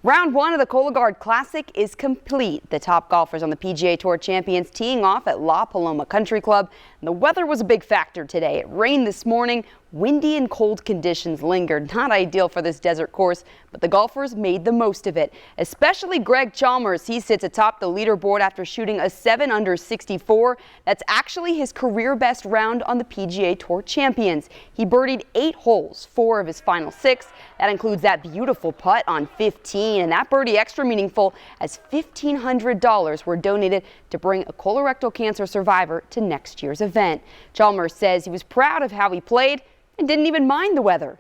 Round one of the Cologuard Classic is complete. The top golfers on the PGA Tour Champions teeing off at La Paloma Country Club. And the weather was a big factor today. It rained this morning. Windy and cold conditions lingered. Not ideal for this desert course, but the golfers made the most of it, especially Greg Chalmers. He sits atop the leaderboard after shooting a 7 under 64. That's actually his career best round on the PGA Tour Champions. He birdied 8 holes, 4 of his final 6. That includes that beautiful putt on 15, and that birdie extra meaningful as $1,500 were donated to bring a colorectal cancer survivor to next year's event. Chalmers says he was proud of how he played and didn't even mind the weather.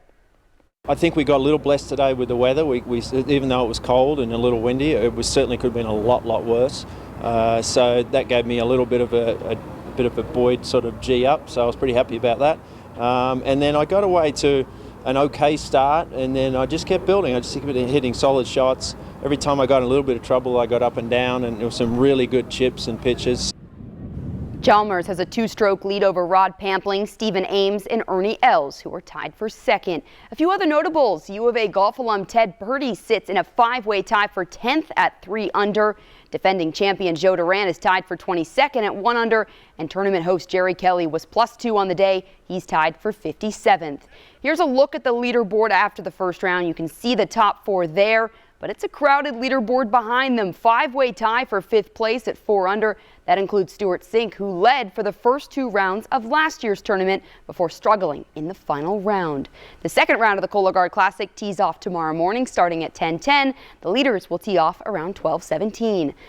I think we got a little blessed today with the weather. We even though it was cold and a little windy, it was certainly could have been a lot worse. So that gave me a little bit of a buoyed sort of G up. So I was pretty happy about that. And then I got away to an okay start, and then I just kept building. I just kept hitting solid shots. Every time I got in a little bit of trouble, I got up and down, and there were some really good chips and pitches. Chalmers has a 2-stroke lead over Rod Pampling, Stephen Ames, and Ernie Els, who are tied for second. A few other notables. U of A golf alum Ted Purdy sits in a 5-way tie for 10th at 3 under. Defending champion Joe Duran is tied for 22nd at 1 under, and tournament host Jerry Kelly was +2 on the day. He's tied for 57th. Here's a look at the leaderboard after the first round. You can see the top 4 there, but it's a crowded leaderboard behind them. 5-way tie for 5th place at 4 under. That includes Stuart Sink, who led for the first 2 rounds of last year's tournament before struggling in the final round. The second round of the Cologuard Classic tees off tomorrow morning starting at 10:10. The leaders will tee off around 12:17.